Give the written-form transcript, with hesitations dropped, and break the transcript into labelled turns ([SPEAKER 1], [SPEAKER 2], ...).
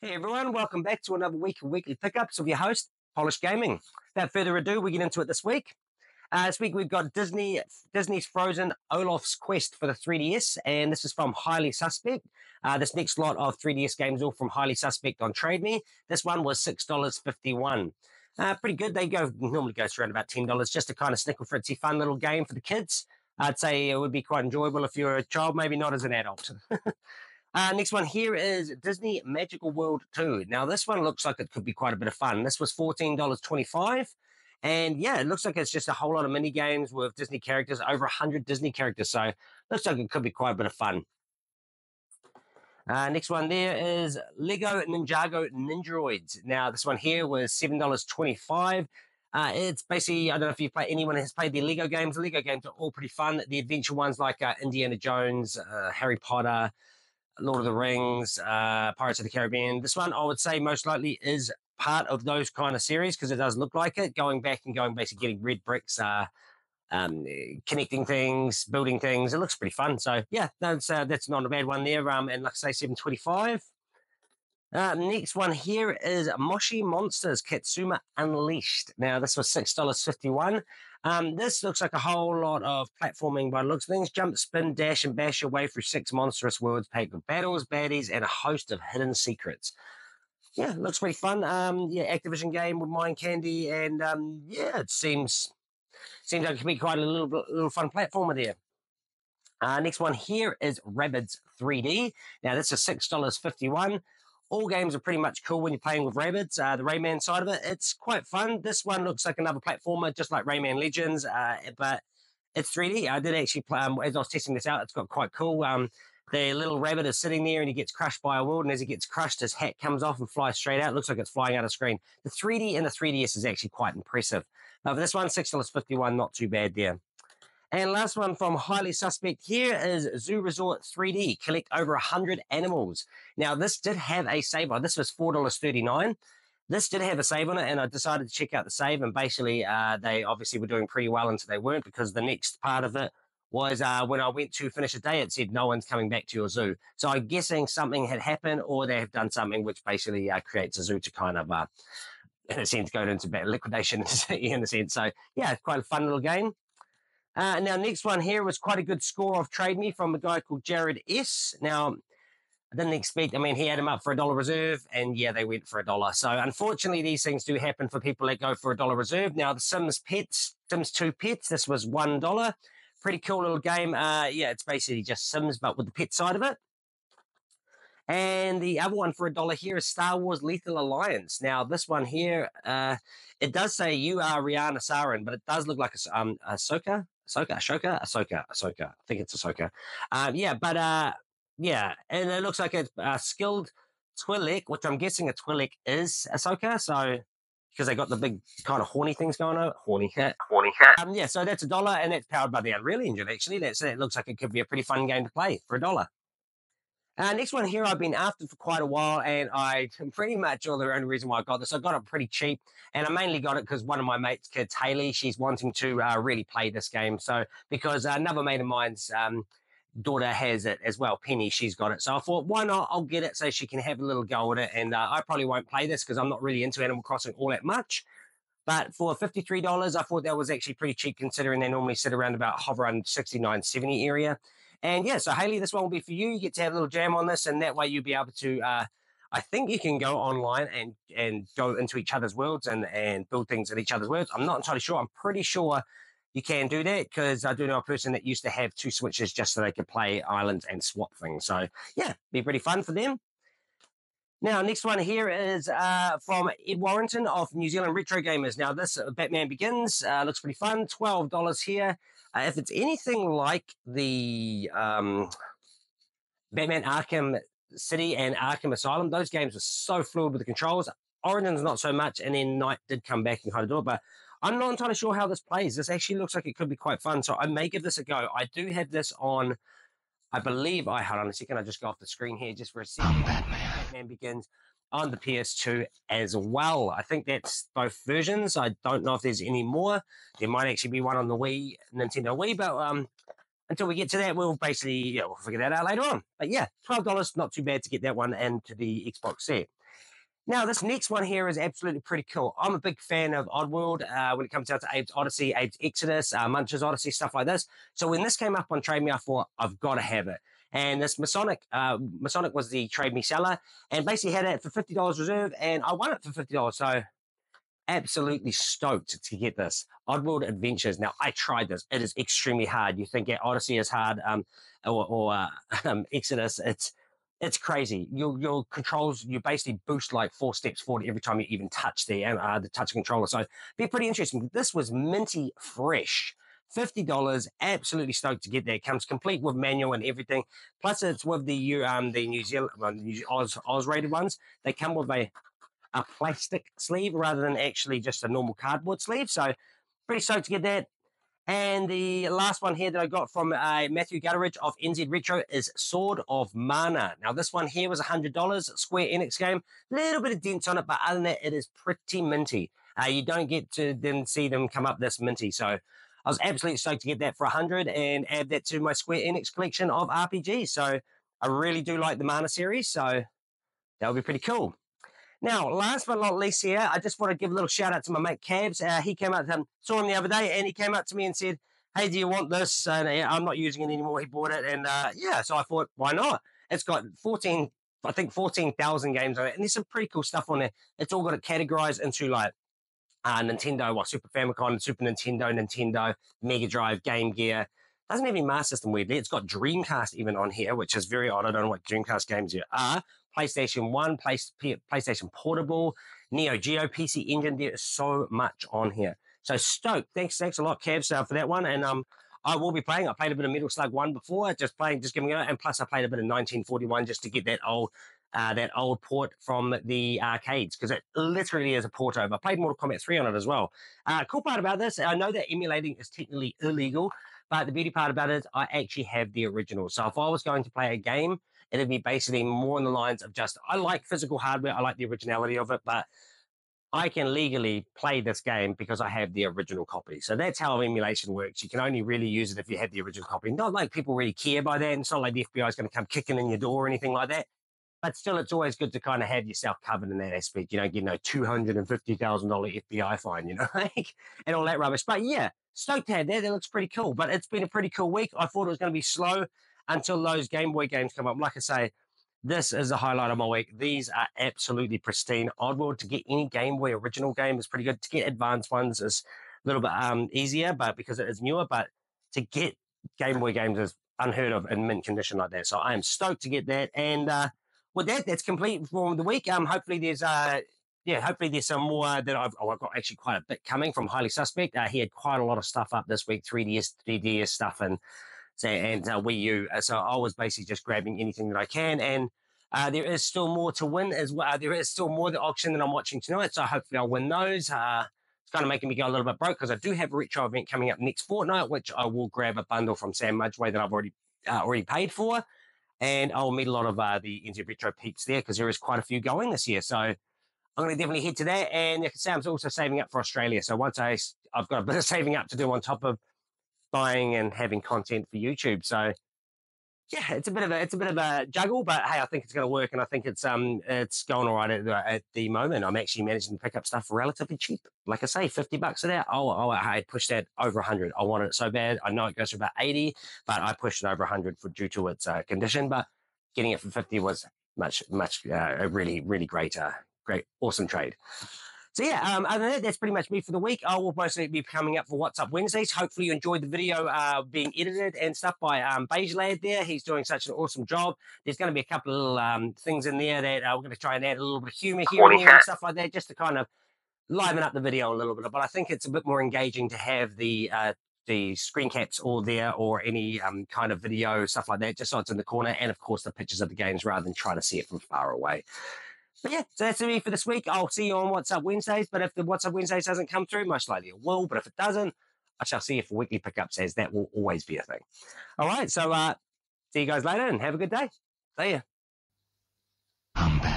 [SPEAKER 1] Hey everyone, welcome back to another week of weekly pickups of your host, Polished Gaming. Without further ado, we get into it this week. This week we've got Disney's Frozen Olaf's Quest for the 3DS, and this is from Highly Suspect. This next lot of 3DS games all from Highly Suspect on Trade Me. This one was $6.51. Pretty good. Normally goes around about $10, just a kind of snickle fritzy fun little game for the kids. I'd say it would be quite enjoyable if you're a child, maybe not as an adult. Next one here is Disney Magical World 2. Now, this one looks like it could be quite a bit of fun. This was $14.25. And yeah, it looks like it's just a whole lot of mini games with Disney characters, over 100 Disney characters. So looks like it could be quite a bit of fun. Next one there is Lego Ninjago Droids. Now, this one here was $7.25. It's basically, I don't know if anyone has played the Lego games. The Lego games are all pretty fun. The adventure ones like Indiana Jones, Harry Potter, Lord of the Rings, Pirates of the Caribbean. This one, I would say, most likely is part of those kind of series because it does look like it. Going back and basically getting red bricks, connecting things, building things. It looks pretty fun. So yeah, that's not a bad one there. And like I say, $7.25. Next one here is Moshi Monsters Katsuma Unleashed. Now, this was $6.51. This looks like a whole lot of platforming by the looks of things. Jump, spin, dash, and bash your way through 6 monstrous worlds packed with battles, baddies, and a host of hidden secrets. Yeah, looks pretty fun. Yeah, Activision game with Mind Candy, and yeah, it seems like it could be quite a little fun platformer there. Next one here is Rabbids 3D. Now, this is $6.51. All games are pretty much cool when you're playing with Rabbids. The Rayman side of it, it's quite fun. This one looks like another platformer, just like Rayman Legends, but it's 3D. I did actually play, as I was testing this out, it's got quite cool. The little rabbit is sitting there and he gets crushed by a world, and as he gets crushed, his hat comes off and flies straight out. It looks like it's flying out of screen. The 3D in the 3DS is actually quite impressive. For this one, $6.51, not too bad there. And last one from Highly Suspect here is Zoo Resort 3D. Collect over 100 animals. Now, this did have a save on. This was $4.39. This did have a save on it, and I decided to check out the save, and basically they obviously were doing pretty well until they weren't, because the next part of it was when I went to finish a day, it said no one's coming back to your zoo. So I'm guessing something had happened, or they have done something which basically creates a zoo to kind of, in a sense, go into liquidation in a sense. So yeah, it's quite a fun little game. Now, next one here was quite a good score off Trade Me from a guy called Jared S. Now, I didn't expect, he had them up for $1 reserve, and yeah, they went for $1. So, unfortunately, these things do happen for people that go for $1 reserve. Now, the Sims 2 Pets, this was $1. Pretty cool little game. Yeah, it's basically just Sims, but with the pet side of it. And the other one for $1 here is Star Wars Lethal Alliance. Now, this one here, it does say you are Rihanna Sarin, but it does look like Ahsoka. I think it's Ahsoka. Yeah, and it looks like it's skilled Twi'lek, which I'm guessing a Twi'lek is Ahsoka. So, because they got the big kind of horny things going on. Horny cat. Yeah, so that's $1, and that's powered by the Unreal Engine, actually. That looks like it could be a pretty fun game to play for $1. Next one here I've been after for quite a while, and I pretty much, or the only reason why I got this, I got it pretty cheap, and I mainly got it because one of my mates' kids, Haley, she's wanting to really play this game. So, because another mate of mine's daughter has it as well, Penny, she's got it. So I thought, why not? I'll get it so she can have a little go at it, and I probably won't play this because I'm not really into Animal Crossing all that much. But for $53, I thought that was actually pretty cheap considering they normally sit around about hover around 69, 70 area. And yeah, so Haley, this one will be for you. You get to have a little jam on this, and that way you'll be able to, I think you can go online and go into each other's worlds and build things in each other's worlds. I'm not entirely sure. I'm pretty sure you can do that because I do know a person that used to have 2 Switches just so they could play islands and swap things. So yeah, be pretty fun for them. Now, next one here is from Ed Warrington of New Zealand Retro Gamers. Now, this Batman Begins looks pretty fun. $12 here. If it's anything like the Batman Arkham City and Arkham Asylum, those games are so fluid with the controls. Origins not so much, and then Night did come back and kind of do it, but I'm not entirely sure how this plays. This actually looks like it could be quite fun, so I may give this a go. I do have this on, I believe, hold on a second, I just go off the screen here just for a second. Batman Begins on the PS2 as well. I think that's both versions. I don't know if there's any more. There might actually be one on the Nintendo Wii, but until we get to that, we'll basically, we'll figure that out later on. But yeah, $12, not too bad to get that one and to the Xbox set. Now, this next one here is absolutely pretty cool. I'm a big fan of Oddworld when it comes down to Abe's Odyssey, Abe's Exodus, Munch's Odyssey, stuff like this. So when this came up on Trade Me, I thought, I've got to have it. And this Masonic was the Trade Me seller, and basically had it for $50 reserve, and I won it for $50. So absolutely stoked to get this Oddworld Adventures. Now, I tried this. It is extremely hard. You think Odyssey is hard, or Exodus. It's crazy. Your controls, you basically boost like 4 steps forward every time you even touch the touch controller. So be pretty interesting. This was minty fresh. $50, absolutely stoked to get that. It comes complete with manual and everything. Plus, it's with the New Zealand Oz rated ones. They come with a plastic sleeve rather than actually just a normal cardboard sleeve. So pretty stoked to get that. And the last one here that I got from Matthew Gutteridge of NZ Retro is Sword of Mana. Now, this one here was $100, Square Enix game. A little bit of dents on it, but other than that, it is pretty minty. You don't get to then see them come up this minty. So I was absolutely stoked to get that for $100 and add that to my Square Enix collection of RPGs. So I really do like the Mana series, so that would be pretty cool. Now, last but not least here, I just want to give a little shout out to my mate Cabs. He came out, saw him the other day, and he came up to me and said, "Hey, do you want this?" And I'm not using it anymore. He bought it, and yeah, so I thought, why not? It's got 14,000 games on it, and there's some pretty cool stuff on there. It's all got it categorized into like Nintendo, Super Famicom, Super Nintendo, Nintendo, Mega Drive, Game Gear. Doesn't have any Master System weirdly. It's got Dreamcast even on here, which is very odd. I don't know what Dreamcast games here are. PlayStation 1, PlayStation Portable, Neo Geo, PC Engine. There is so much on here. So stoked. Thanks a lot, Cavs, for that one. And I will be playing. I played a bit of Metal Slug 1 before, just giving it out. And plus I played a bit of 1941 just to get that old port from the arcades, because it literally is a port over. I played Mortal Kombat 3 on it as well. Cool part about this, I know that emulating is technically illegal, but the beauty part about it is I actually have the original. So if I was going to play a game, it'd be basically more on the lines of just, I like physical hardware, I like the originality of it, but I can legally play this game because I have the original copy. So that's how emulation works. You can only really use it if you have the original copy. Not like people really care by that. And it's not like the FBI is going to come kicking in your door or anything like that. But still, it's always good to kind of have yourself covered in that aspect. You don't get no $250,000 FBI fine, like, and all that rubbish. But yeah, stoked to have that. That looks pretty cool. But it's been a pretty cool week. I thought it was going to be slow until those Game Boy games come up. Like I say, this is the highlight of my week. These are absolutely pristine. Oddworld, to get any Game Boy original game is pretty good. To get advanced ones is a little bit easier, but because it is newer. But to get Game Boy games is unheard of in mint condition like that. So I am stoked to get that. And with that, that's complete for the week. Hopefully there's some more that I've got actually quite a bit coming from Highly Suspect. He had quite a lot of stuff up this week, 3DS stuff, and Wii U. So I was basically just grabbing anything that I can, and there is still more to win as well. There is still more the auction that I'm watching tonight, so hopefully I'll win those. It's kind of making me go a little bit broke because I do have a retro event coming up next fortnight, which I will grab a bundle from Sam Mudgeway that I've already paid for, and I'll meet a lot of the NZ Retro peeps there because there is quite a few going this year. So I'm going to definitely head to that, and like I say, I'm also saving up for Australia. So once I've got a bit of saving up to do on top of buying and having content for YouTube. So yeah, it's a bit of a juggle, but hey, I think it's going to work, and I think it's going all right at the moment. I'm actually managing to pick up stuff relatively cheap. Like I say, $50 of that. I pushed that over 100. I wanted it so bad. I know it goes for about 80, but I pushed it over 100 due to its condition. But getting it for 50 was a really great, awesome trade. So yeah, other than that, that's pretty much me for the week. I will mostly be coming up for What's Up Wednesdays. Hopefully you enjoyed the video being edited and stuff by Beige Lad there. He's doing such an awesome job. There's going to be a couple of little things in there that we're going to try and add a little bit of humor here and there and stuff like that, just to kind of liven up the video a little bit. But I think it's a bit more engaging to have the screen caps all there, or any kind of video, stuff like that, just so it's in the corner, and of course the pictures of the games rather than trying to see it from far away. But yeah, so that's me for this week. I'll see you on What's Up Wednesdays. But if the What's Up Wednesdays doesn't come through, most likely it will. But if it doesn't, I shall see you for weekly pickups, as that will always be a thing. All right, so see you guys later and have a good day. See ya. I'm back.